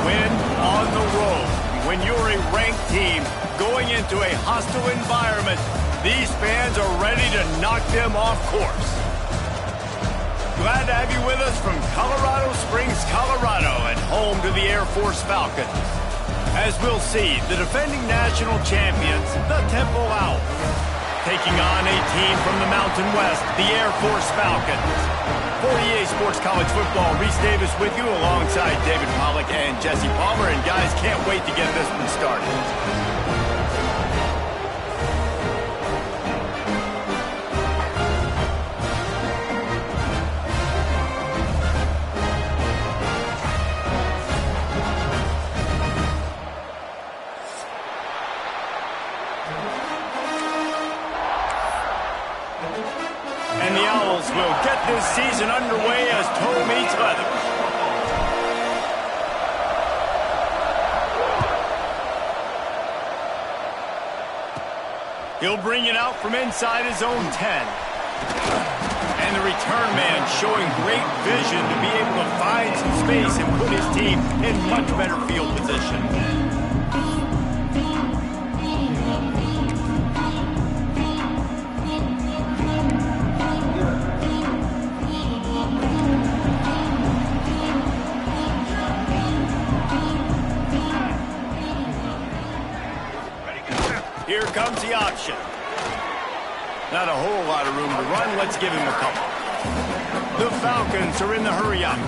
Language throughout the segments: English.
win on the road. When you're a ranked team going into a hostile environment, these fans are ready to knock them off course. Glad to have you with us from Colorado Springs, Colorado, and home to the Air Force Falcons. As we'll see, the defending national champions, the Temple Owls, taking on a team from the Mountain West, the Air Force Falcons. For EA Sports College Football, Reese Davis with you alongside David Pollack and Jesse Palmer. And guys, can't wait to get this one started. And the Owls will get this season underway as toe meets leather. He'll bring it out from inside his own 10. And the return man showing great vision to be able to find some space and put his team in much better field position. Here comes the option. Not a whole lot of room to run. Let's give him a couple. The Falcons are in the hurry-up.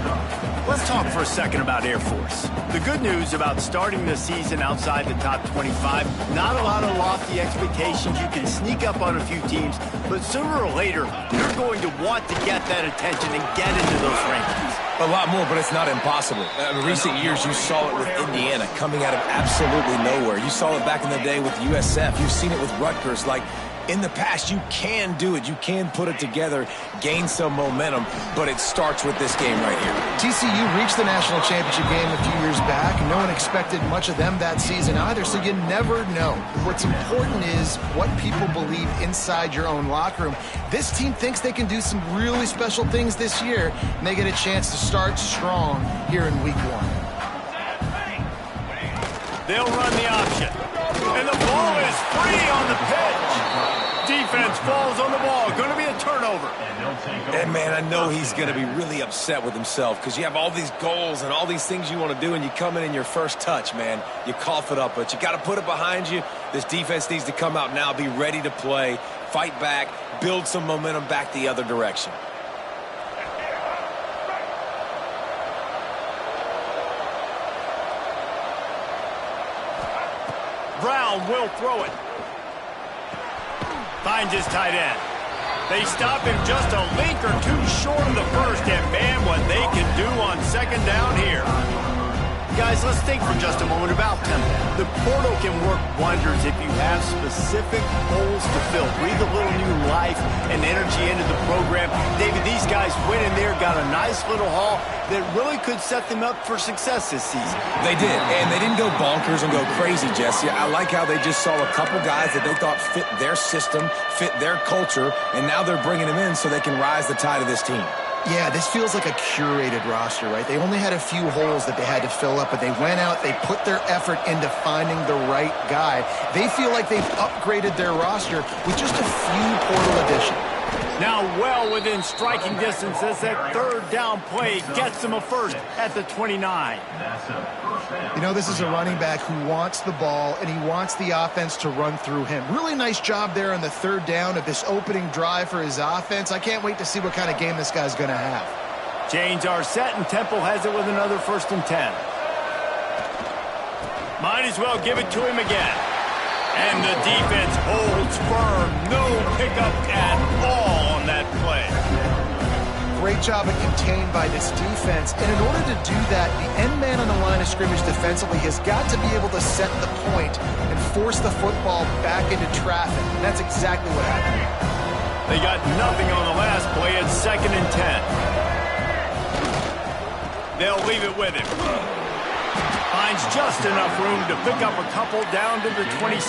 Let's talk for a second about Air Force. The good news about starting the season outside the top 25, not a lot of lofty expectations. You can sneak up on a few teams, but sooner or later, you're going to want to get that attention and get into those rankings. A lot more, but it's not impossible. In recent years, you saw it with Indiana coming out of absolutely nowhere. You saw it back in the day with USF. You've seen it with Rutgers. Like, in the past, you can do it. You can put it together, gain some momentum, but it starts with this game right here. TCU reached the national championship game a few years back, and no one expected much of them that season either, so you never know. What's important is what people believe inside your own locker room. This team thinks they can do some really special things this year, and they get a chance to start strong here in week 1. They'll run the option. And the ball is free on the pitch. Defense falls on the ball. Going to be a turnover. And, man, I know he's going to be really upset with himself because you have all these goals and all these things you want to do, and you come in your first touch, man. You cough it up, but you got to put it behind you. This defense needs to come out now, be ready to play, fight back, build some momentum back the other direction. Brown will throw it. Finds his tight end. They stop him just a link or two short of the first, and man, what they can do on second down here. Guys, let's think for just a moment about tempo. The portal can work wonders if you have specific holes to fill. Breathe a little new life and energy into the program. David, these guys went in there, got a nice little haul that really could set them up for success this season. They did, and they didn't go bonkers and go crazy, Jesse. I like how they just saw a couple guys that they thought fit their system, fit their culture, and now they're bringing them in so they can rise the tide of this team. Yeah, this feels like a curated roster, right? They only had a few holes that they had to fill up, but they went out, they put their effort into finding the right guy. They feel like they've upgraded their roster with just a few portal additions. Now well within striking distance as that third down play gets them a first at the 29. You know, this is a running back who wants the ball, and he wants the offense to run through him. Really nice job there on the third down of this opening drive for his offense. I can't wait to see what kind of game this guy's going to have. Chains are set, and Temple has it with another 1st and 10. Might as well give it to him again. And the defense holds firm. No pickup at all on that play. Great job of contained by this defense. And in order to do that, the end man on the line of scrimmage defensively has got to be able to set the point and force the football back into traffic. And that's exactly what happened. They got nothing on the last play. It's 2nd and 10. They'll leave it with him. Finds just enough room to pick up a couple down to the 26.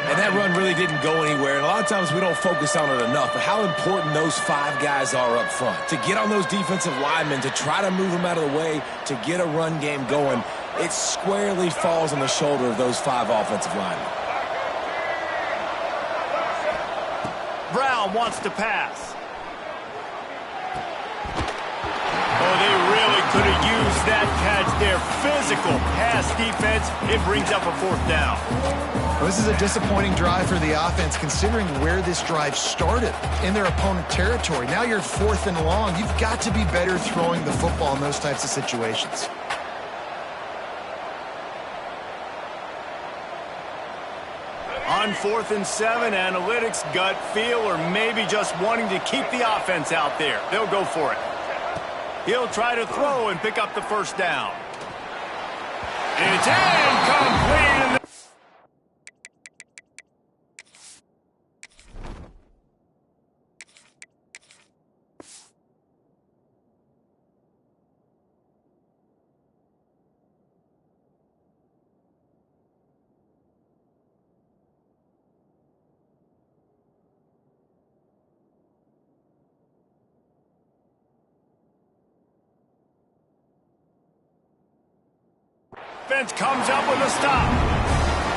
And that run really didn't go anywhere. And a lot of times we don't focus on it enough. But how important those 5 guys are up front. To get on those defensive linemen, to try to move them out of the way, to get a run game going, it squarely falls on the shoulder of those 5 offensive linemen. Brown wants to pass. Oh, they really could have used that catch there. Physical pass defense. It brings up a 4th down. Well, this is a disappointing drive for the offense, considering where this drive started, in their opponent territory. Now you're 4th and long. You've got to be better throwing the football in those types of situations. On 4th and 7, analytics, gut feel, or maybe just wanting to keep the offense out there. They'll go for it. He'll try to throw and pick up the 1st down. It's incomplete. Defense comes up with a stop.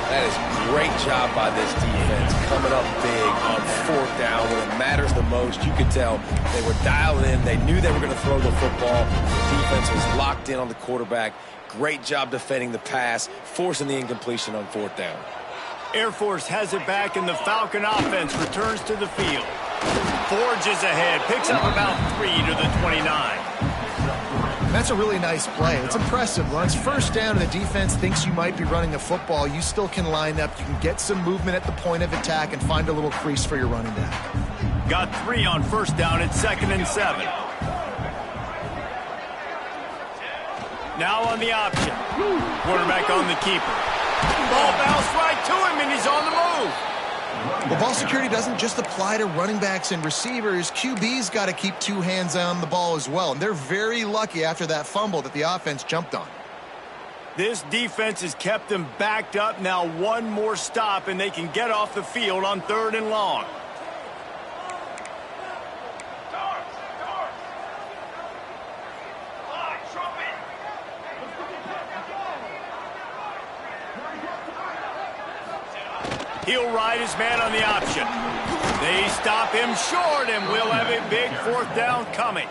That is a great job by this defense, coming up big on 4th down when it matters the most. You could tell they were dialed in. They knew they were going to throw the football. The defense was locked in on the quarterback. Great job defending the pass, forcing the incompletion on 4th down. Air Force has it back, and the Falcon offense returns to the field. Forges ahead, picks up about 3 to the 29. That's a really nice play. It's impressive. When it's 1st down and the defense thinks you might be running the football, you still can line up. You can get some movement at the point of attack and find a little crease for your running back. Got 3 on 1st down at 2nd and 7. Now on the option. Quarterback on the keeper. Ball bounced right to him, and he's on the move. Well, ball security doesn't just apply to running backs and receivers. QB's got to keep 2 hands on the ball as well. And they're very lucky after that fumble that the offense jumped on. This defense has kept them backed up. Now 1 more stop, and they can get off the field on 3rd and long. He'll ride his man on the option. They stop him short, and we'll have a big 4th down coming.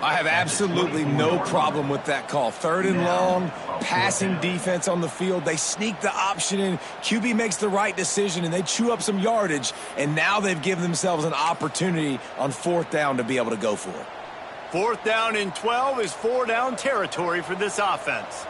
I have absolutely no problem with that call. 3rd and long, passing defense on the field. They sneak the option in. QB makes the right decision, and they chew up some yardage, and now they've given themselves an opportunity on 4th down to be able to go for it. 4th down and 12 is 4-down territory for this offense.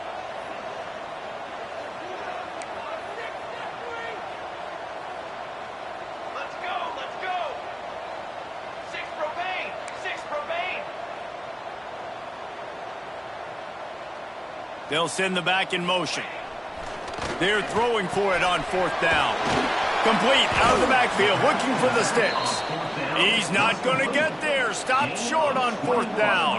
They'll send the back in motion. They're throwing for it on 4th down. Complete out of the backfield, looking for the sticks. He's not going to get there. Stopped short on 4th down.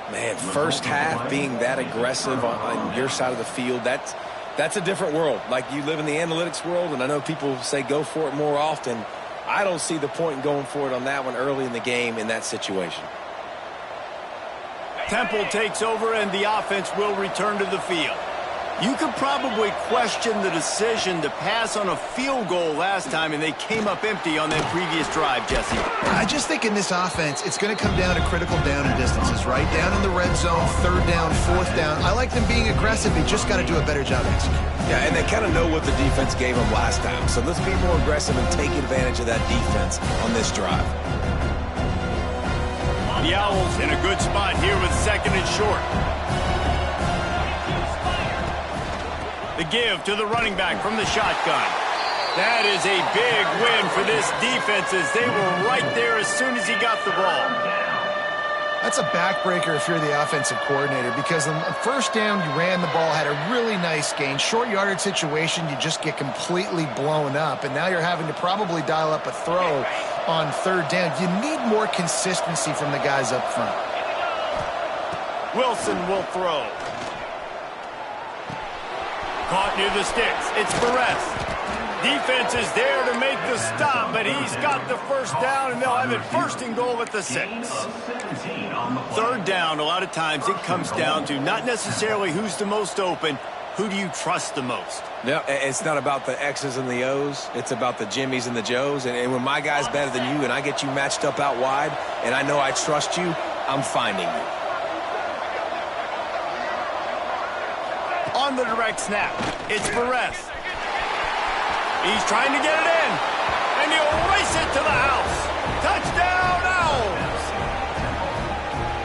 Man, 1st half being that aggressive on your side of the field, that's a different world. Like, you live in the analytics world, and I know people say go for it more often. I don't see the point in going for it on that one early in the game in that situation. Temple takes over, and the offense will return to the field. You could probably question the decision to pass on a field goal last time, and they came up empty on that previous drive, Jesse. I just think in this offense, it's going to come down to critical down and distances, right? Down in the red zone, 3rd down, 4th down. I like them being aggressive. They just got to do a better job executing. Yeah, and they kind of know what the defense gave them last time. So let's be more aggressive and take advantage of that defense on this drive. The Owls in a good spot here with 2nd and short. The give to the running back from the shotgun. That is a big win for this defense, as they were right there as soon as he got the ball. That's a backbreaker if you're the offensive coordinator, because on 1st down, you ran the ball, had a really nice gain. Short yardage situation, you just get completely blown up, and now you're having to probably dial up a throw on 3rd down. You need more consistency from the guys up front. Wilson will throw. Caught near the sticks. It's Perez. Defense is there to make the stop, but he's got the first down, and they'll have it first and goal at the 6. Third down, a lot of times it comes down to not necessarily who's the most open, who do you trust the most? No, it's not about the X's and the O's. It's about the Jimmies and the Joes. And when my guy's better than you and I get you matched up out wide and I know I trust you, I'm finding you. On the direct snap, it's Perez. He's trying to get it in, and he'll race it to the house. Touchdown, Owls!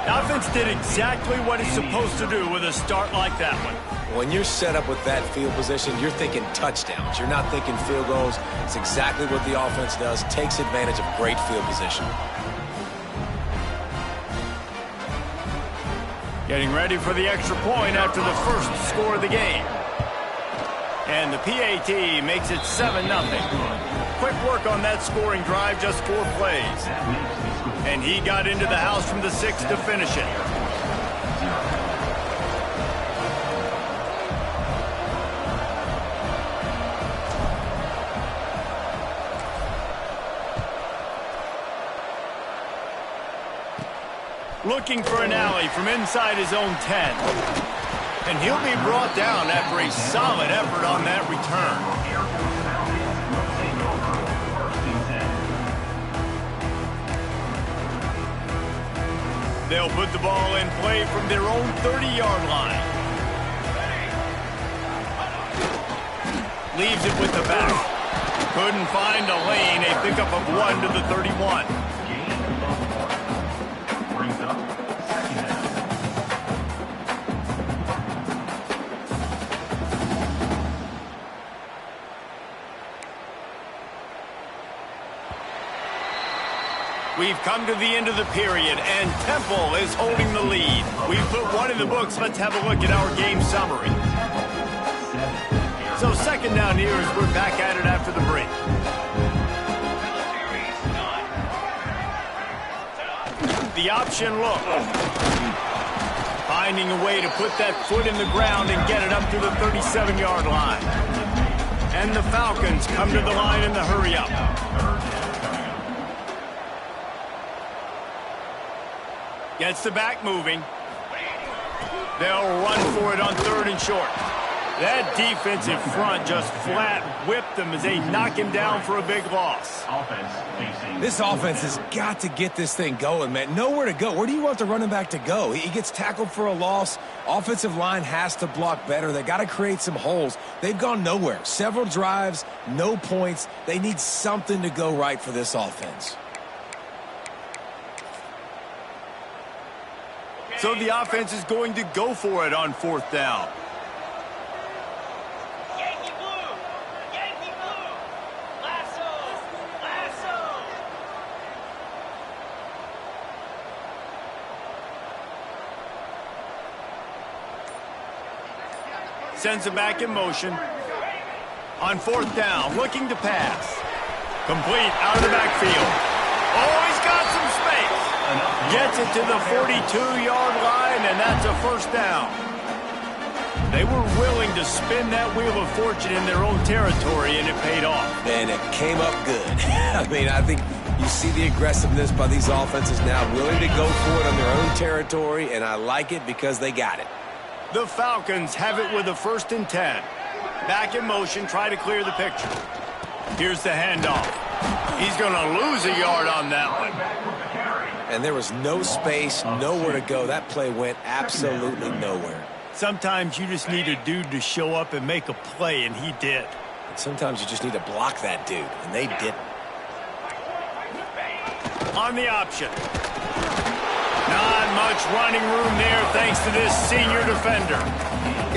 The offense did exactly what it's supposed to do with a start like that one. When you're set up with that field position, you're thinking touchdowns. You're not thinking field goals. It's exactly what the offense does. Takes advantage of great field position. Getting ready for the extra point after the first score of the game. And the PAT makes it 7-0. Quick work on that scoring drive, just 4 plays. And he got into the house from the 6 to finish it. Looking for an alley from inside his own 10. And he'll be brought down after a solid effort on that return. They'll put the ball in play from their own 30-yard line. Leaves it with the back. Couldn't find a lane, a pickup of 1 to the 31. We've come to the end of the period, and Temple is holding the lead. We've put one in the books. Let's have a look at our game summary. So second down here as we're back at it after the break. The option look. Finding a way to put that foot in the ground and get it up to the 37-yard line. And the Falcons come to the line in the hurry-up. Gets the back moving. They'll run for it on 3rd and short. That defensive front just flat whipped them as they knock him down for a big loss. This offense has got to get this thing going, man. Nowhere to go. Where do you want the running back to go? He gets tackled for a loss. Offensive line has to block better. They got to create some holes. They've gone nowhere. Several drives, no points. They need something to go right for this offense. So the offense is going to go for it on 4th down. Yankee blue! Yankee blue! Lasso! Lasso! Sends it back in motion. On 4th down, looking to pass. Complete out of the backfield. Oh, he's got some space. Gets it to the 42-yard line, and that's a first down. They were willing to spin that wheel of fortune in their own territory, and it paid off. And it came up good. I mean, I think you see the aggressiveness by these offenses now, willing to go for it on their own territory, and I like it because they got it. The Falcons have it with a 1st and 10. Back in motion, try to clear the picture. Here's the handoff. He's going to lose a yard on that one. And there was no space, nowhere to go. That play went absolutely nowhere. Sometimes you just need a dude to show up and make a play, and he did. And sometimes you just need to block that dude, and they didn't. On the option. Not much running room there thanks to this senior defender.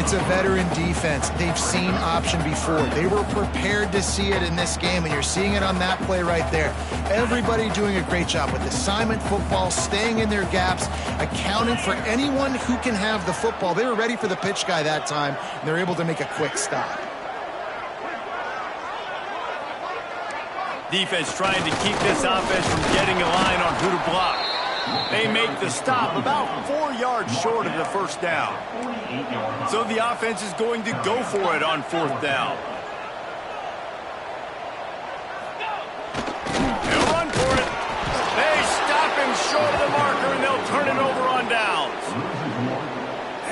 It's a veteran defense. They've seen option before. They were prepared to see it in this game, and you're seeing it on that play right there. Everybody doing a great job with assignment football, staying in their gaps, accounting for anyone who can have the football. They were ready for the pitch guy that time, and they're able to make a quick stop. Defense trying to keep this offense from getting a line on who to block. They make the stop about 4 yards short of the first down. So the offense is going to go for it on 4th down. They'll run for it. They stop him short of the marker, and they'll turn it over on downs.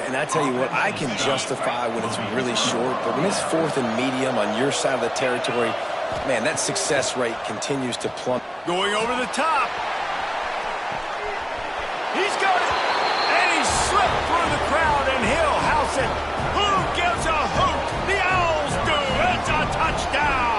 And I tell you what, I can justify when it's really short, but when it's 4th and medium on your side of the territory, man, that success rate continues to plummet. Going over the top. He's got it. And he slipped through the crowd, and he'll house it. Who gives a hoot? The Owls do. It's a touchdown.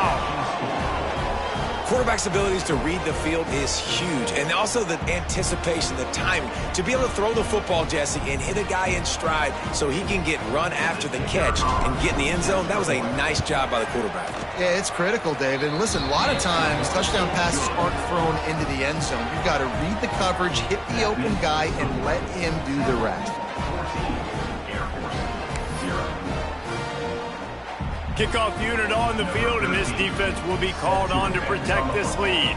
Quarterback's abilities to read the field is huge, and also the anticipation, the timing. To be able to throw the football, Jesse, and hit a guy in stride so he can get run after the catch and get in the end zone, that was a nice job by the quarterback. Yeah, it's critical, David. And listen, a lot of times touchdown passes aren't thrown into the end zone. You've got to read the coverage, hit the open guy, and let him do the rest. Kickoff unit on the field, and this defense will be called on to protect this lead.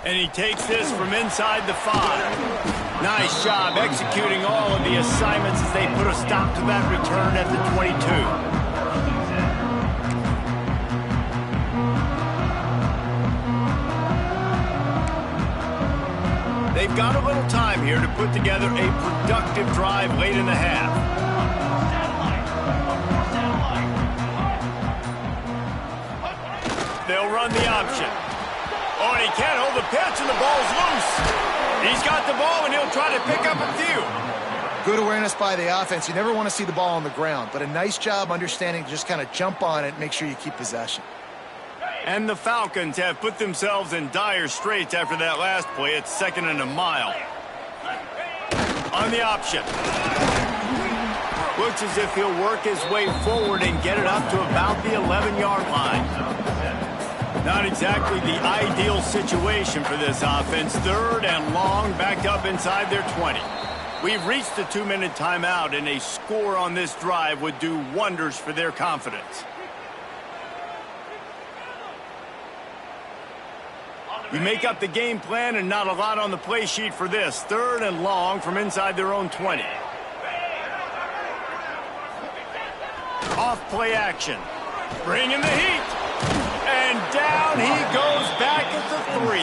And he takes this from inside the 5. Nice job executing all of the assignments as they put a stop to that return at the 22. They've got a little time here to put together a productive drive late in the half. They'll run the option. Oh, and he can't hold the pitch, and the ball's loose. He's got the ball, and he'll try to pick up a few. Good awareness by the offense. You never want to see the ball on the ground, but a nice job understanding to just kind of jump on it and make sure you keep possession. And the Falcons have put themselves in dire straits after that last play. It's 2nd and a mile. On the option. Looks as if he'll work his way forward and get it up to about the 11-yard line. Not exactly the ideal situation for this offense. 3rd and long, backed up inside their 20. We've reached the 2-minute timeout, and a score on this drive would do wonders for their confidence. You make up the game plan, and not a lot on the play sheet for this. 3rd and long from inside their own 20. Off play action. Bringing the heat. And down he goes back at the 3.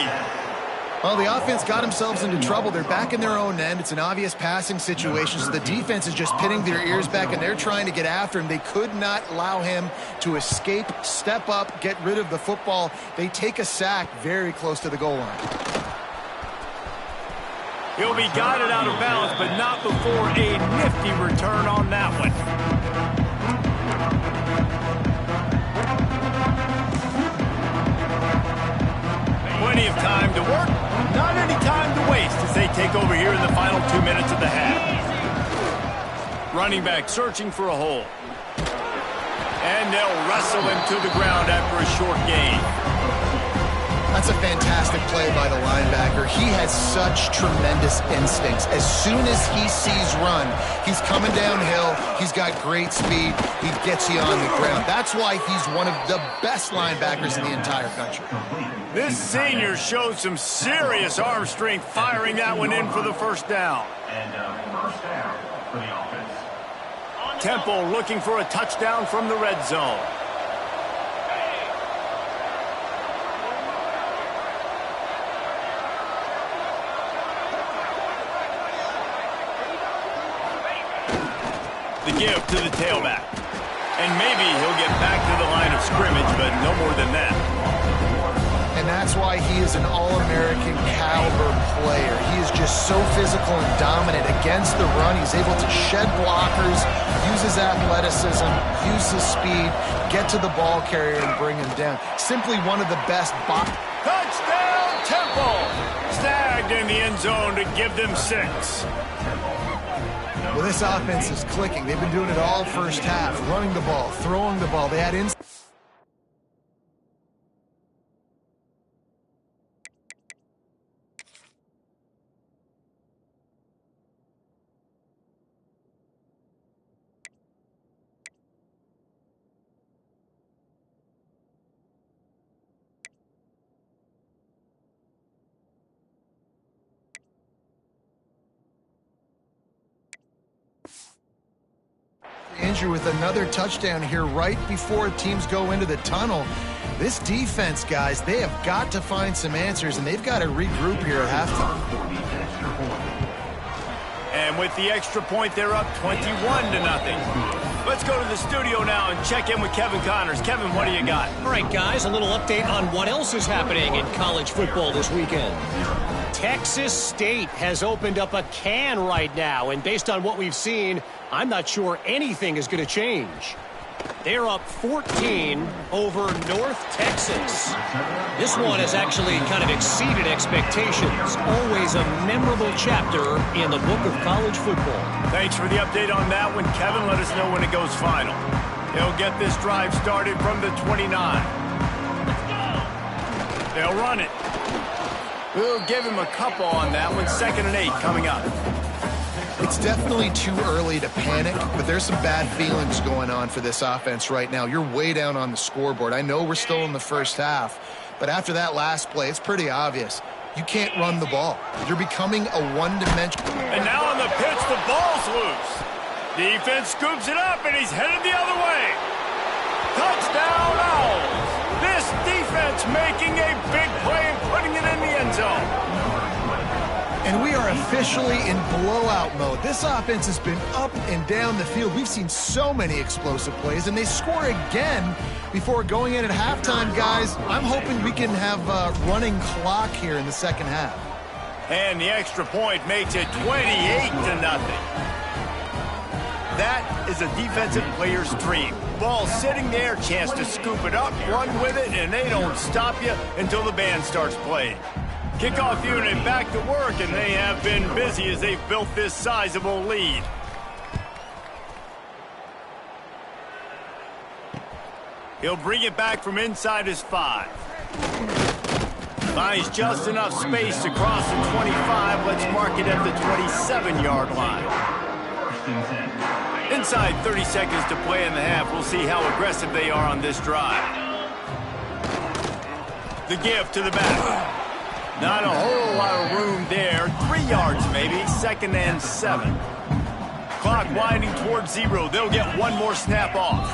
Well, the offense got themselves into trouble. They're back in their own end. It's an obvious passing situation, so the defense is just pinning their ears back, and they're trying to get after him. They could not allow him to escape, step up, get rid of the football. They take a sack very close to the goal line. He'll be guided out of bounds, but not before a nifty return on that one. Plenty of time to work, not any time to waste as they take over here in the final 2 minutes of the half. Running back searching for a hole. And they'll wrestle him to the ground after a short gain. That's a fantastic play by the linebacker. He has such tremendous instincts. As soon as he sees run, he's coming downhill. He's got great speed. He gets you on the ground. That's why he's one of the best linebackers in the entire country. This senior showed some serious arm strength firing that one in for the first down. First down for the offense. Temple looking for a touchdown from the red zone. The give to the tailback. And maybe he'll get back to the line of scrimmage, but no more than that. And that's why he is an All-American caliber player. He is just so physical and dominant against the run. He's able to shed blockers, use his athleticism, use his speed, get to the ball carrier and bring him down. Simply one of the best. Touchdown, Temple! Snagged in the end zone to give them 6. Well, this offense is clicking. They've been doing it all first half, running the ball, throwing the ball. They had injury with another touchdown here right before teams go into the tunnel. This defense, guys, they have got to find some answers, and they've got to regroup here at halftime. And with the extra point, they're up 21-0. Let's go to the studio now and check in with Kevin Connors. Kevin, what do you got? All right, guys, a little update on what else is happening in college football this weekend. Texas State has opened up a can right now, and based on what we've seen, I'm not sure anything is going to change. They're up 14 over North Texas. This one has actually kind of exceeded expectations. Always a memorable chapter in the book of college football. Thanks for the update on that one, Kevin. Let us know when it goes final. They'll get this drive started from the 29. They'll run it. We'll give him a couple on that one. 2nd and 8 coming up. It's definitely too early to panic, but there's some bad feelings going on for this offense right now. You're way down on the scoreboard. I know we're still in the first half, but after that last play, it's pretty obvious. You can't run the ball. You're becoming a one-dimensional. And now on the pitch, the ball's loose. Defense scoops it up, and he's headed the other way. Touchdown, Owls. This defense making a big play and putting it in the end zone. And we are officially in blowout mode. This offense has been up and down the field. We've seen so many explosive plays, and they score again before going in at halftime, guys. I'm hoping we can have a running clock here in the second half. And the extra point makes it 28-0. That is a defensive player's dream. Ball sitting there, chance to scoop it up, run with it, and they don't stop you until the band starts playing. Kickoff unit back to work, and they have been busy as they've built this sizable lead. He'll bring it back from inside his 5. Finds just enough space to cross the 25. Let's mark it at the 27-yard line. Inside 30 seconds to play in the half. We'll see how aggressive they are on this drive. The give to the back. Not a whole lot of room there. 3 yards maybe. 2nd and 7. Clock winding towards 0. They'll get one more snap off.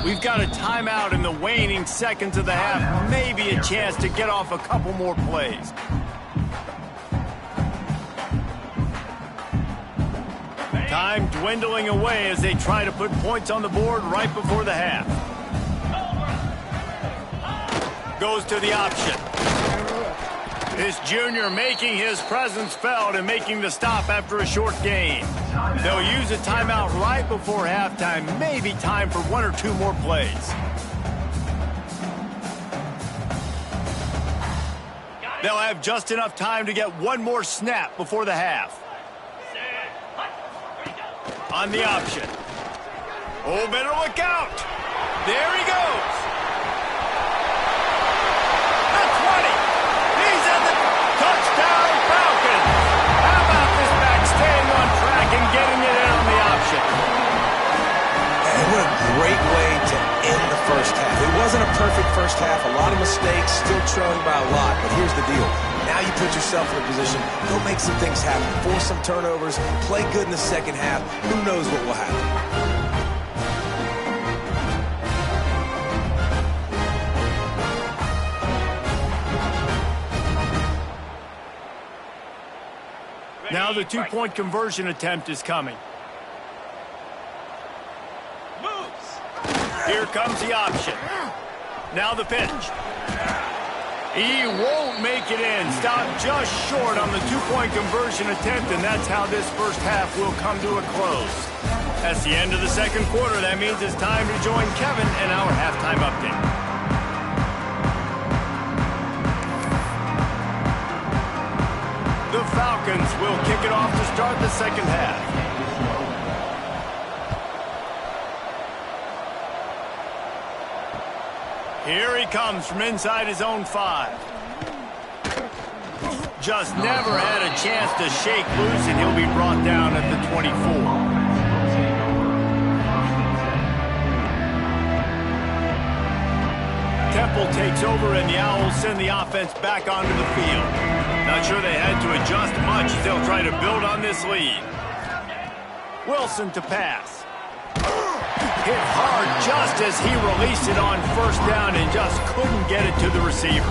We've got a timeout in the waning seconds of the half. Maybe a chance to get off a couple more plays. Time dwindling away as they try to put points on the board right before the half. Goes to the option. This junior making his presence felt and making the stop after a short gain. They'll use a timeout right before halftime. Maybe time for 1 or 2 more plays. They'll have just enough time to get one more snap before the half. On the option. Oh, better look out. There he goes. The 20. He's at the touchdown Falcons. How about this back staying on track and getting it in on the option? And what a great way to end the first half. It wasn't a perfect first half. A lot of mistakes, still trailing by a lot. But here's the deal. Now you put yourself in a position, go make some things happen, force some turnovers, play good in the second half. Who knows what will happen? Now the 2-point conversion attempt is coming. Here comes the option. Now the pitch. He won't make it in. Stopped just short on the 2-point conversion attempt, and that's how this first half will come to a close. That's the end of the second quarter. That means it's time to join Kevin and our halftime update. The Falcons will kick it off to start the second half. Here he comes from inside his own 5. Just never had a chance to shake loose, and he'll be brought down at the 24. Temple takes over, and the Owls send the offense back onto the field. Not sure they had to adjust much as they'll try to build on this lead. Wilson to pass. hit hard just as he released it on first down and just couldn't get it to the receiver.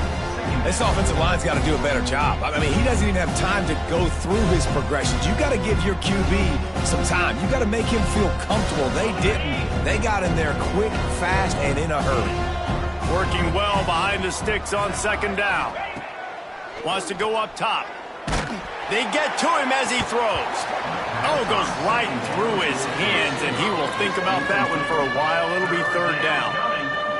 This offensive line's got to do a better job. I mean, he doesn't even have time to go through his progressions. You got to give your QB some time. You got to make him feel comfortable. They didn't. They got in there quick, fast, and in a hurry. Working well behind the sticks on second down. Wants to go up top. They get to him as he throws. Oh, goes right through his hands, and he will think about that one for a while. It'll be third down.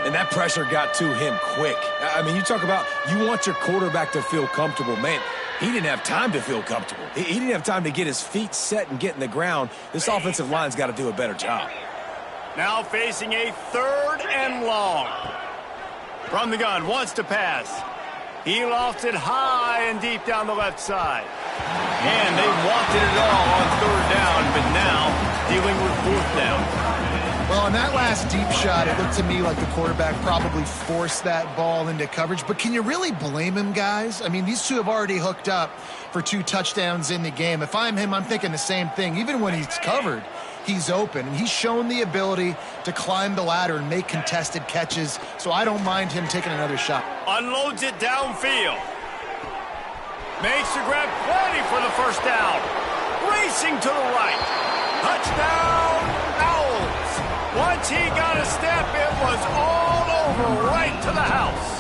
And that pressure got to him quick. I mean, you talk about you want your quarterback to feel comfortable. Man, he didn't have time to feel comfortable. He didn't have time to get his feet set and get in the ground. This offensive line's got to do a better job. Now facing a third and long. From the gun, wants to pass. He lofts it high and deep down the left side. And they wanted it all on third down, but now dealing with fourth down. Well, on that last deep shot, it looked to me like the quarterback probably forced that ball into coverage. But can you really blame him, guys? I mean, these two have already hooked up for 2 touchdowns in the game. If I'm him, I'm thinking the same thing. Even when he's covered, he's open. And he's shown the ability to climb the ladder and make contested catches. So I don't mind him taking another shot. Unloads it downfield. Makes the grab plenty for the first down. Racing to the right. Touchdown, Owls. Once he got a step, it was all over right to the house.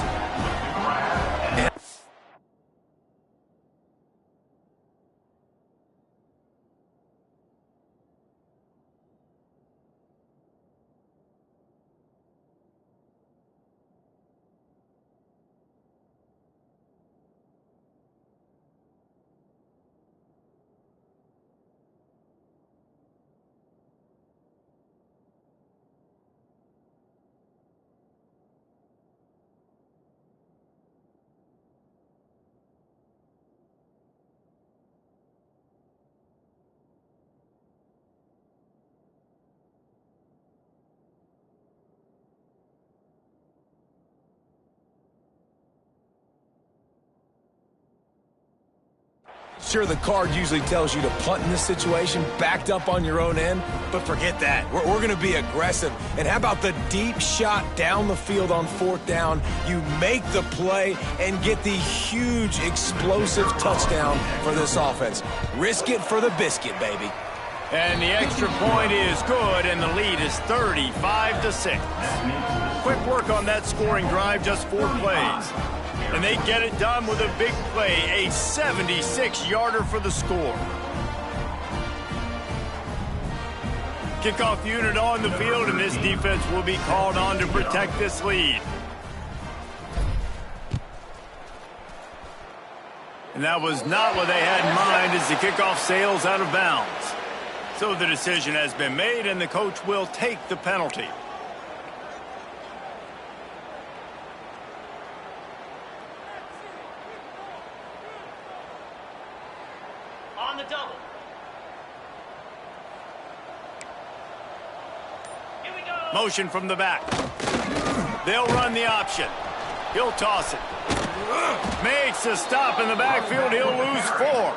Sure, the card usually tells you to punt in this situation, backed up on your own end, but forget that. We're going to be aggressive. And how about the deep shot down the field on fourth down? You make the play and get the huge explosive touchdown for this offense. Risk it for the biscuit, baby. And the extra point is good, and the lead is 35-6. Quick work on that scoring drive, just 4 plays. And they get it done with a big play, a 76-yarder for the score. Kickoff unit on the field, and this defense will be called on to protect this lead. And that was not what they had in mind as the kickoff sails out of bounds. So the decision has been made, and the coach will take the penalty. On the double. Here we go. Motion from the back. They'll run the option. He'll toss it. Makes a stop in the backfield. He'll lose 4.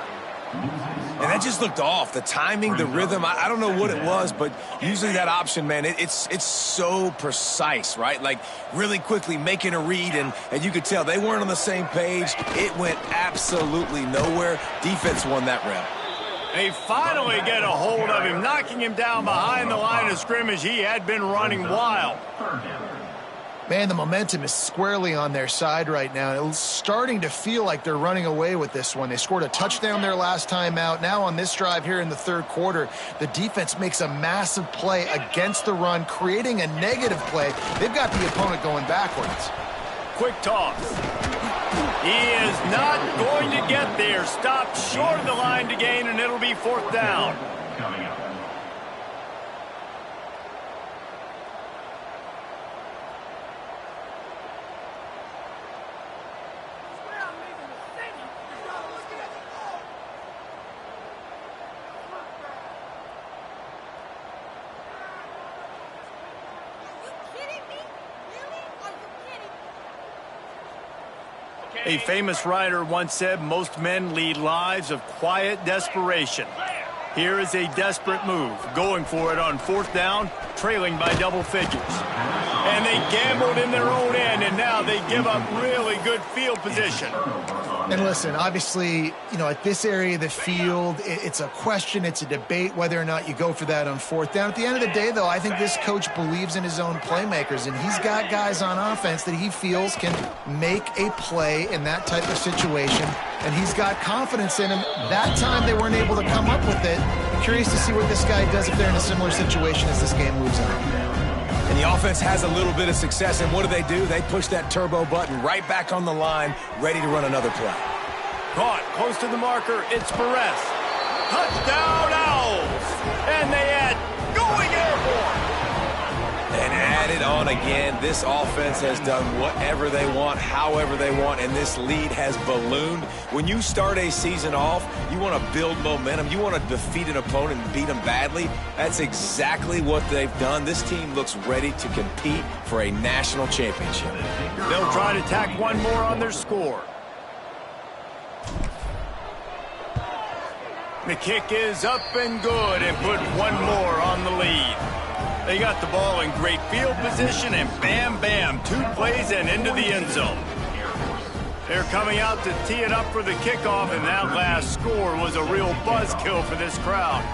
And that just looked off. The timing, the rhythm, I don't know what it was, but usually that option, man, it's so precise, right? Like really quickly making a read, and you could tell they weren't on the same page. It went absolutely nowhere. Defense won that round. They finally get a hold of him, knocking him down behind the line of scrimmage. He had been running wild. Man, the momentum is squarely on their side right now. It's starting to feel like they're running away with this one. They scored a touchdown their last time out. Now on this drive here in the third quarter, the defense makes a massive play against the run, creating a negative play. They've got the opponent going backwards. Quick toss. He is not going to get there. Stopped short of the line to gain, and it'll be 4th down. Coming up. A famous writer once said, most men lead lives of quiet desperation. Here is a desperate move, going for it on 4th down, trailing by double figures. And they gambled in their own end, and now they give up really good field position. And listen, obviously, at this area of the field, it's a question, it's a debate whether or not you go for that on 4th down. At the end of the day, though, I think this coach believes in his own playmakers, and he's got guys on offense that he feels can make a play in that type of situation, and he's got confidence in him. That time they weren't able to come up with it. I'm curious to see what this guy does if they're in a similar situation as this game moves on. And the offense has a little bit of success, and what do? They push that turbo button right back on the line, ready to run another play. Caught close to the marker, it's Perez. Touchdown Owls! And they add going airborne! And added on again, this offense has done whatever they want, however they want, and this lead has ballooned. When you start a season off, you want to build momentum. You want to defeat an opponent and beat them badly. That's exactly what they've done. This team looks ready to compete for a national championship. They'll try to tack one more on their score. The kick is up and good and put one more on the lead. They got the ball in great field position, and bam, bam, 2 plays and into the end zone. They're coming out to tee it up for the kickoff, and that last score was a real buzzkill for this crowd.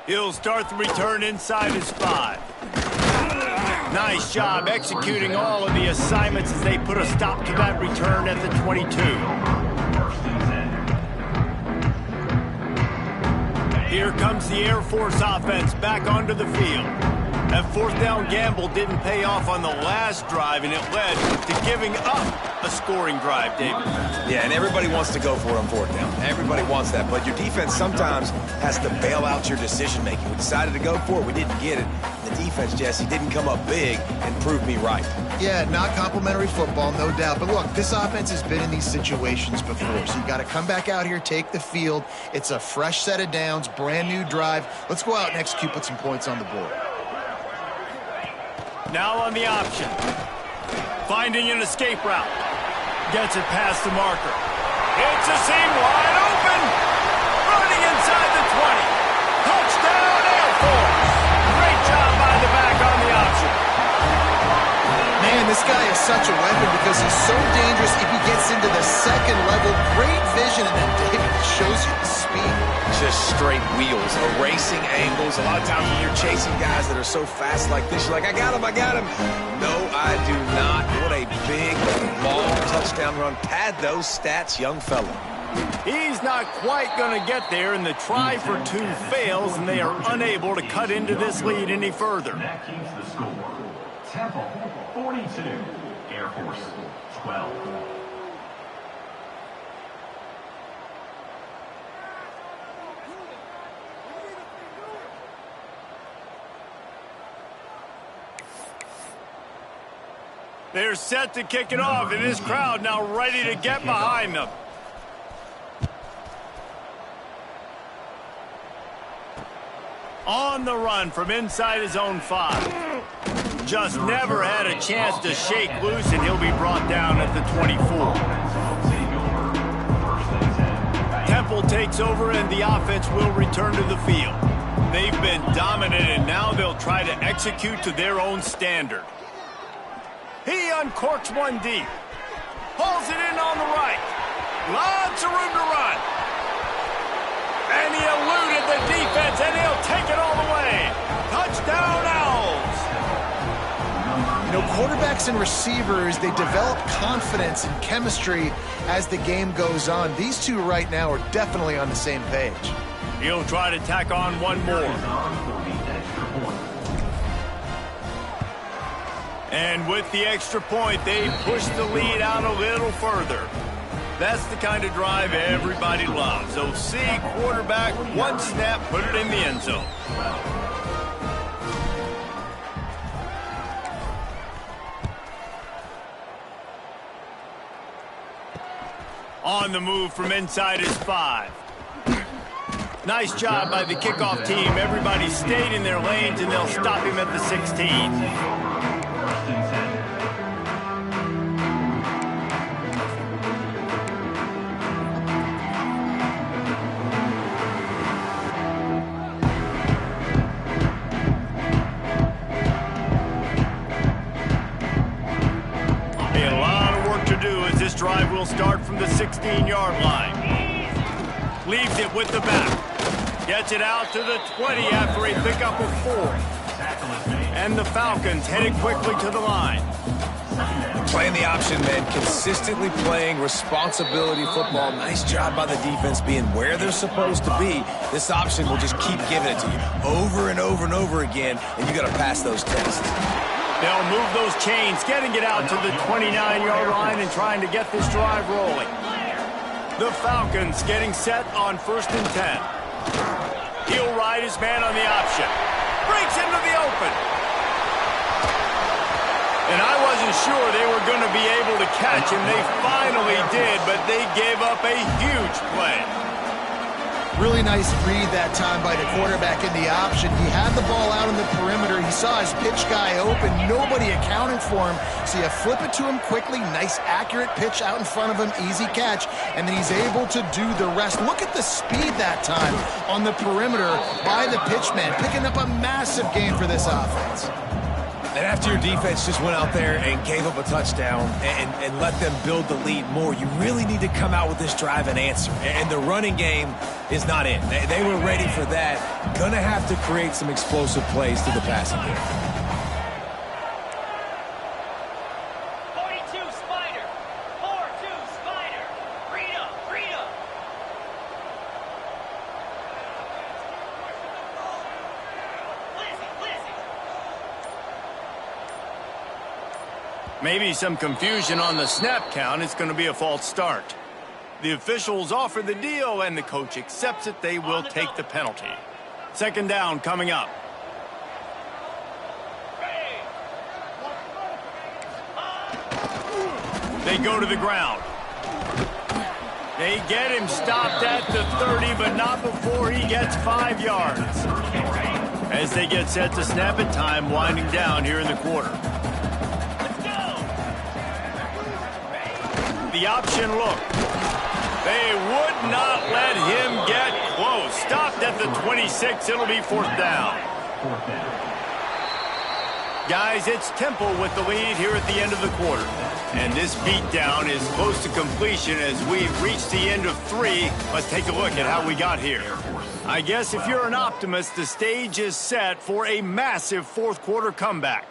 He'll start the return inside his 5. Nice job executing all of the assignments as they put a stop to that return at the 22. Here comes the Air Force offense back onto the field. That 4th down gamble didn't pay off on the last drive, and it led to giving up a scoring drive, David. Yeah, and everybody wants to go for it on 4th down. Everybody wants that, but your defense sometimes has to bail out your decision-making. We decided to go for it. We didn't get it. The defense, Jesse, didn't come up big and prove me right. Yeah, not complimentary football, no doubt. But look, this offense has been in these situations before, so you got to come back out here, take the field. It's a fresh set of downs, brand new drive. Let's go out and execute, put some points on the board. Now on the option. Finding an escape route. Gets it past the marker. It's a seam wide open. Running inside the 20. Touchdown Air Force. Great job by the back on the option. Man, this guy is such a weapon because he's so dangerous if he gets into the second level. Great vision, and then David shows you the speed. Just straight wheels, erasing angles. A lot of times when you're chasing guys that are so fast like this, you're like, I got him. No, I do not. What a big, long touchdown run. Pad those stats, young fella. He's not quite going to get there, and the try for 2 fails, and they are unable to cut into this lead any further. That keeps the score. Temple, 42. Air Force, 12. They're set to kick it off, and this crowd now ready to get behind them. On the run from inside his own 5. Just never had a chance to shake loose, and he'll be brought down at the 24. Temple takes over, and the offense will return to the field. They've been dominant, and now they'll try to execute to their own standard. He uncorks one deep. Pulls it in on the right. Lots of room to run. And he eluded the defense, and he'll take it all the way. Touchdown Owls. Quarterbacks and receivers, they develop confidence and chemistry as the game goes on. These two right now are definitely on the same page. He'll try to tack on one more. And with the extra point, they push the lead out a little further. That's the kind of drive everybody loves. So see quarterback, one snap, put it in the end zone. On the move from inside his 5. Nice job by the kickoff team. Everybody stayed in their lanes, and they'll stop him at the 16. will start from the 16-yard line. Leaves it with the back. Gets it out to the 20 after a pickup of 4. And the Falcons headed quickly to the line. Playing the option, man. Consistently playing responsibility football. Nice job by the defense being where they're supposed to be. This option will just keep giving it to you over and over and over again, and you got to pass those tests. They'll move those chains, getting it out to the 29-yard line and trying to get this drive rolling. The Falcons getting set on 1st and 10. He'll ride his man on the option. Breaks into the open. And I wasn't sure they were going to be able to catch him. They finally did, but they gave up a huge play. Really nice read that time by the quarterback in the option. He had the ball out on the perimeter. He saw his pitch guy open. Nobody accounting for him. So you flip it to him quickly. Nice, accurate pitch out in front of him. Easy catch. And then he's able to do the rest. Look at the speed that time on the perimeter by the pitchman, picking up a massive gain for this offense. And after your defense just went out there and gave up a touchdown and let them build the lead more, you really need to come out with this drive and answer. And the running game is not in. They were ready for that. Going to have to create some explosive plays through the passing game. 42 Spider. 4-2 Spider. Rita. Lizzie. Maybe some confusion on the snap count. It's going to be a false start. The officials offer the deal, and the coach accepts it. They will take the penalty. 2nd down coming up. They go to the ground. They get him stopped at the 30, but not before he gets 5 yards. As they get set to snap it, time winding down here in the quarter. The option look. They would not let him get close. Stopped at the 26. It'll be 4th down. Guys, it's Temple with the lead here at the end of the quarter. And this beatdown is close to completion as we've reached the end of 3. Let's take a look at how we got here. I guess if you're an optimist, the stage is set for a massive 4th quarter comeback.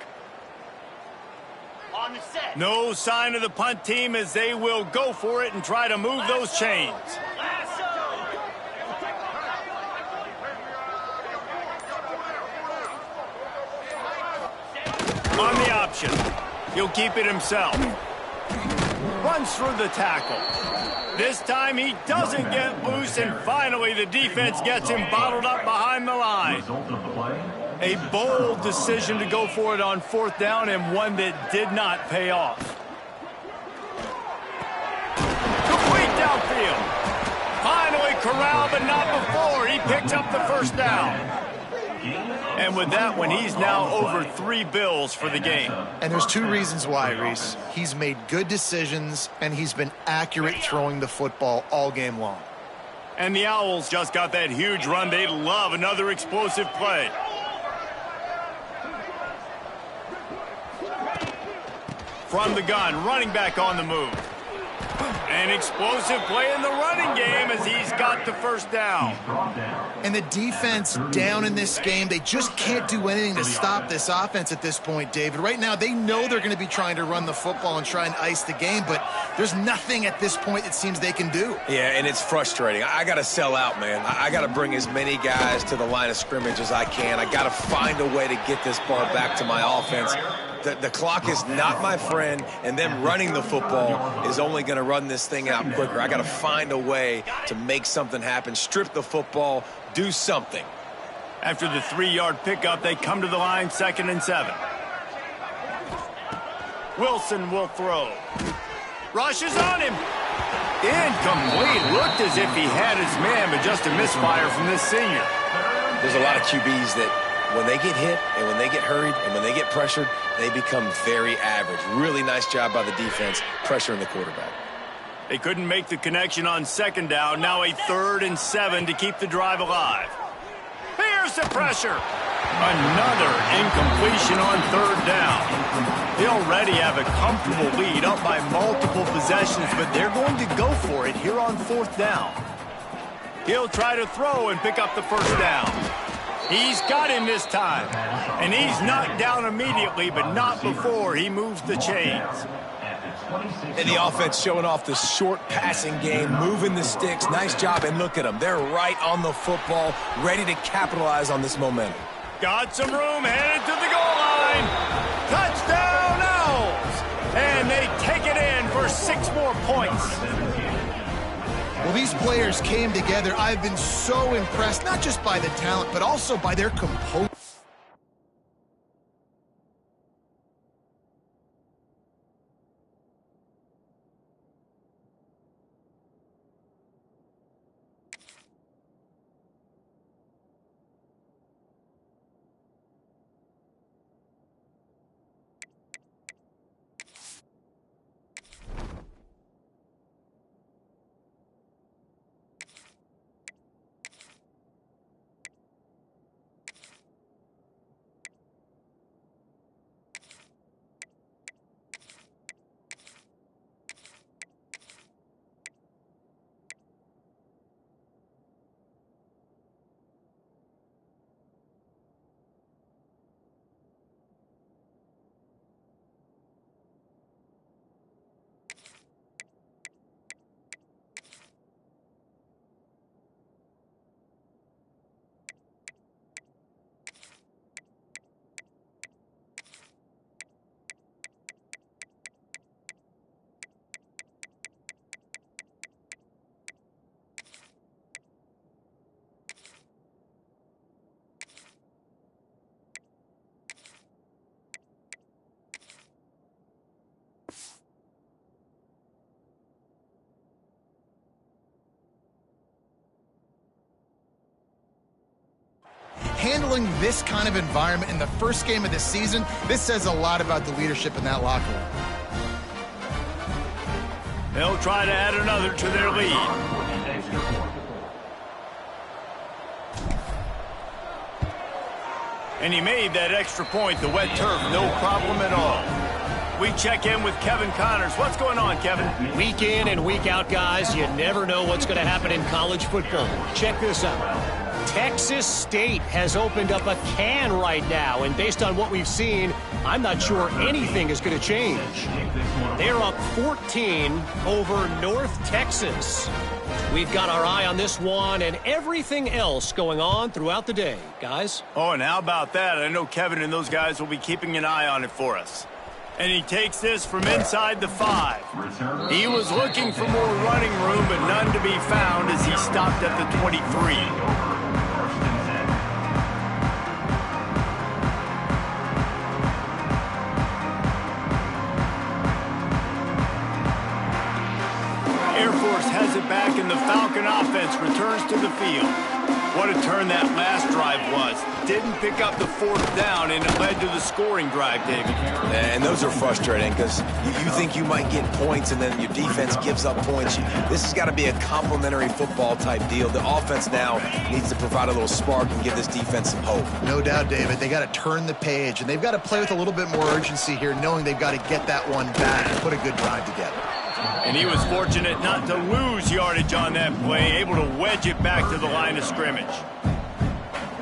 On the set. No sign of the punt team as they will go for it and try to move those chains. On the option. He'll keep it himself. Runs through the tackle. This time he doesn't get loose, and finally the defense gets him bottled up behind the line. A bold decision to go for it on 4th down, and one that did not pay off. Complete downfield. Finally corralled, but not before. He picks up the 1st down. And with that one, he's now over 3 bills for the game. And there's 2 reasons why, Reese. He's made good decisions, and he's been accurate throwing the football all game long. And the Owls just got that huge run. They love another explosive play. From the gun, running back on the move. An explosive play in the running game as he's got the 1st down. And the defense down in this game, they just can't do anything to stop this offense at this point, David. Right now, they know they're going to be trying to run the football and try and ice the game, but there's nothing at this point it seems they can do. Yeah, and it's frustrating. I got to sell out, man. I got to bring as many guys to the line of scrimmage as I can. I got to find a way to get this ball back to my offense. The clock is not my friend, and them running the football is only going to run this thing out quicker. I got to find a way to make something happen, strip the football, do something. After the 3-yard pickup, they come to the line, 2nd and 7. Wilson will throw. Rushes on him. Incomplete. Looked as if he had his man, but just a misfire from this senior. There's a lot of QBs that when they get hit and when they get hurried and when they get pressured, they become very average. Really nice job by the defense pressuring the quarterback. They couldn't make the connection on 2nd down. Now a 3rd and 7 to keep the drive alive. Here's the pressure. Another incompletion on third down. They already have a comfortable lead up by multiple possessions, but they're going to go for it here on fourth down. He'll try to throw and pick up the first down. He's got him this time. And he's knocked down immediately, but not before he moves the chains. And the offense showing off the short passing game, moving the sticks. Nice job, and look at them. They're right on the football, ready to capitalize on this momentum. Got some room, headed to the goal line. Touchdown, Owls! And they take it in for 6 more points. Well, these players came together. I've been so impressed, not just by the talent, but also by their composure. Handling this kind of environment in the first game of the season, this says a lot about the leadership in that locker room. They'll try to add another to their lead. And he made that extra point, the wet turf, no problem at all. We check in with Kevin Connors. What's going on, Kevin? Week in and week out, guys, you never know what's going to happen in college football. Check this out. Texas State has opened up a can right now, and based on what we've seen, I'm not sure anything is going to change. They're up 14 over North Texas. We've got our eye on this one and everything else going on throughout the day, guys. Oh, and how about that? I know Kevin and those guys will be keeping an eye on it for us. And he takes this from inside the 5. He was looking for more running room, but none to be found as he stopped at the 23. Has it back, and the Falcon offense returns to the field. What a turn that last drive was. Didn't pick up the fourth down, and it led to the scoring drive, David. And those are frustrating because you think you might get points, and then your defense gives up points. This has got to be a complementary football type deal. The offense now needs to provide a little spark and give this defense some hope. No doubt, David. They got to turn the page, and they've got to play with a little bit more urgency here, knowing they've got to get that one back and put a good drive together. And he was fortunate not to lose yardage on that play, able to wedge it back to the line of scrimmage.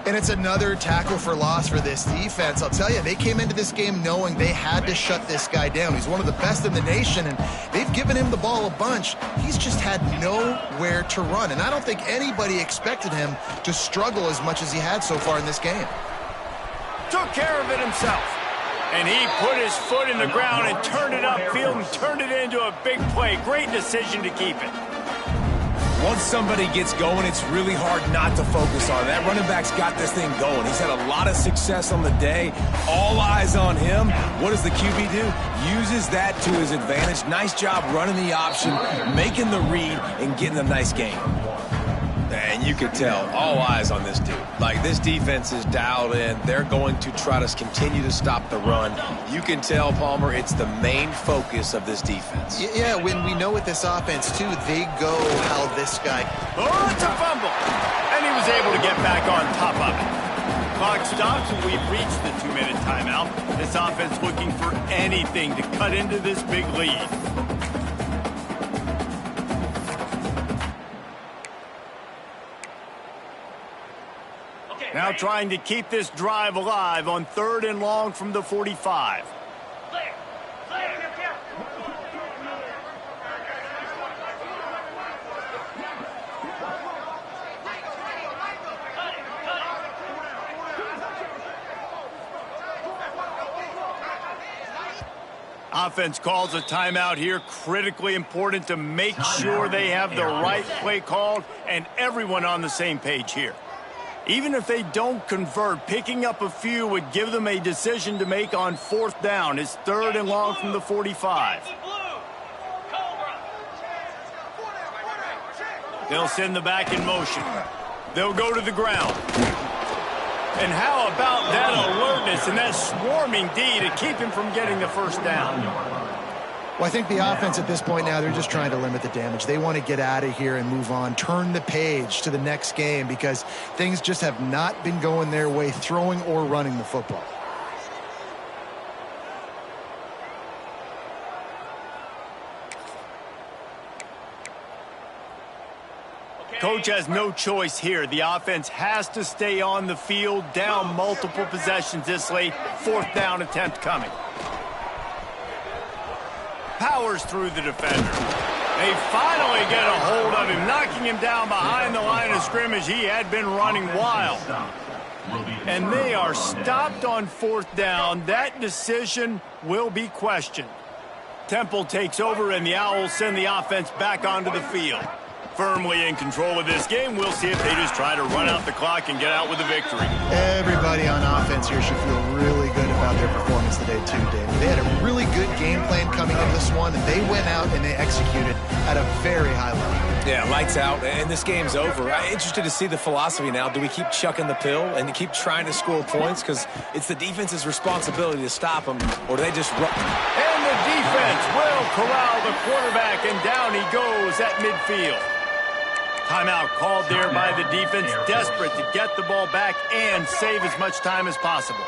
And it's another tackle for loss for this defense. I'll tell you, they came into this game knowing they had to shut this guy down. He's one of the best in the nation, and they've given him the ball a bunch. He's just had nowhere to run, and I don't think anybody expected him to struggle as much as he had so far in this game. Took care of it himself. And he put his foot in the ground and turned it upfield and turned it into a big play. Great decision to keep it. Once somebody gets going, it's really hard not to focus on it. That running back's got this thing going. He's had a lot of success on the day. All eyes on him. What does the QB do? Uses that to his advantage. Nice job running the option, making the read, and getting a nice game. And you can tell, all eyes on this dude. Like, this defense is dialed in. They're going to try to continue to stop the run. You can tell, Palmer, it's the main focus of this defense. Yeah, when we know with this offense, too, they go how this guy... Oh, it's a fumble! And he was able to get back on top of it. Clock's stops, and we've reached the 2-minute timeout. This offense looking for anything to cut into this big lead. Now trying to keep this drive alive on 3rd and long from the 45. Offense calls a timeout here. Critically important to make sure they have the right play called and everyone on the same page here. Even if they don't convert, picking up a few would give them a decision to make on 4th down. It's 3rd and long from the 45. They'll send the back in motion. They'll go to the ground. And how about that alertness and that swarming D to keep him from getting the 1st down? Well, I think the offense at this point now, they're just trying to limit the damage. They want to get out of here and move on, turn the page to the next game because things just have not been going their way, throwing or running the football. Coach has no choice here. The offense has to stay on the field, down multiple possessions this late. 4th down attempt coming. Powers through the defender. They finally get a hold of him, knocking him down behind the line of scrimmage. He had been running wild. And they are stopped on 4th down. That decision will be questioned. Temple takes over, and the Owls send the offense back onto the field. Firmly in control of this game. We'll see if they just try to run out the clock and get out with a victory. Everybody on offense here should feel really good about their performance today too, Dave. They had a really good game plan coming into this one, and they went out and they executed at a very high level. Yeah, lights out, and this game's over. I'm interested to see the philosophy now. Do we keep chucking the pill and keep trying to score points? Because it's the defense's responsibility to stop them, or do they just run? And the defense will corral the quarterback, and down he goes at midfield. Timeout called there by the defense, desperate to get the ball back and save as much time as possible.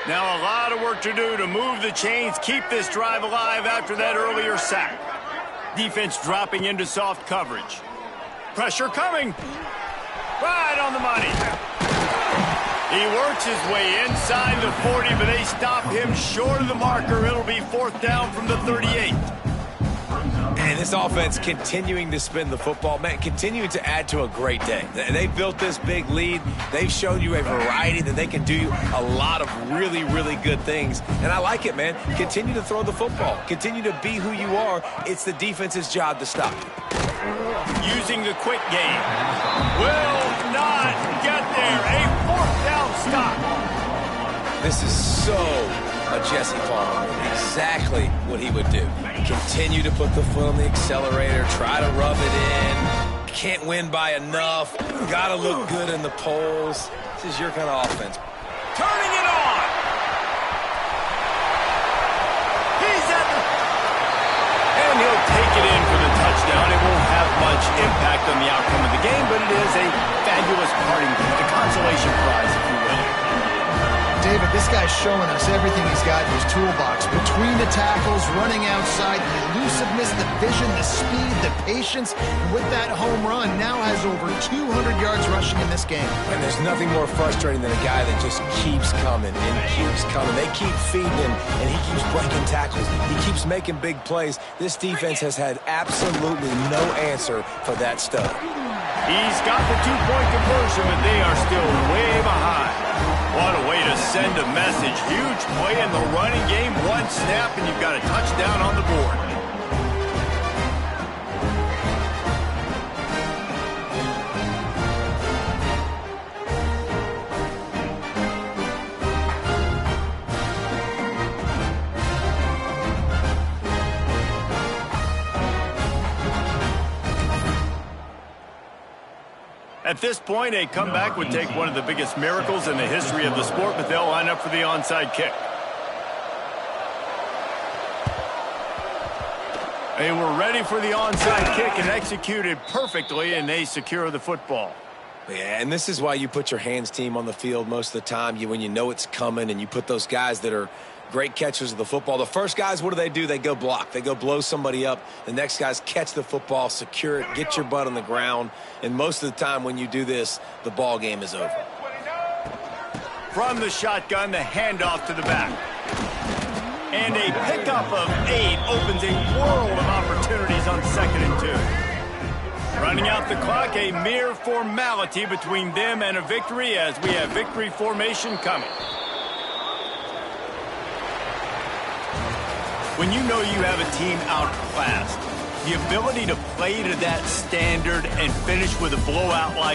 Now a lot of work to do to move the chains, keep this drive alive after that earlier sack. Defense dropping into soft coverage. Pressure coming. Right on the money. He works his way inside the 40, but they stop him short of the marker. It'll be 4th down from the 38. And this offense continuing to spin the football, man, continuing to add to a great day. They built this big lead. They've shown you a variety that they can do a lot of really, really good things. And I like it, man. Continue to throw the football. Continue to be who you are. It's the defense's job to stop you. Using the quick game. Will not get there. A 4th down stop. This is so a Jesse Palmer. Exactly what he would do. Continue to put the foot on the accelerator, try to rub it in. Can't win by enough. Gotta look good in the polls. This is your kind of offense. Turning it on. He's at the... And he'll take it in for the touchdown. It won't have much impact on the outcome of the game, but it is a fabulous parting gift, a consolation prize, if you will. David, this guy's showing us everything he's got in his toolbox. Between the tackles, running outside, the elusiveness, the vision, the speed, the patience. And with that home run, now has over 200 yards rushing in this game. And there's nothing more frustrating than a guy that just keeps coming and keeps coming. They keep feeding him, and he keeps breaking tackles. He keeps making big plays. This defense has had absolutely no answer for that stud. He's got the 2-point conversion, but they are still way behind. What a way to send a message. Huge play in the running game. One snap, and you've got a touchdown on the board. At this point, a comeback would take one of the biggest miracles in the history of the sport, but they'll line up for the onside kick. They were ready for the onside kick and executed perfectly, and they secure the football. Yeah, and this is why you put your hands team on the field most of the time. When you know it's coming, and you put those guys that are great catchers of the football. The first guys, what do? They go block. They go blow somebody up. The next guys catch the football, secure it, get your butt on the ground. And most of the time when you do this, the ball game is over. From the shotgun, the handoff to the back. And a pickup of 8 opens a world of opportunities on 2nd and 2. Running out the clock, a mere formality between them and a victory as we have victory formation coming. When you know you have a team outclassed, the ability to play to that standard and finish with a blowout like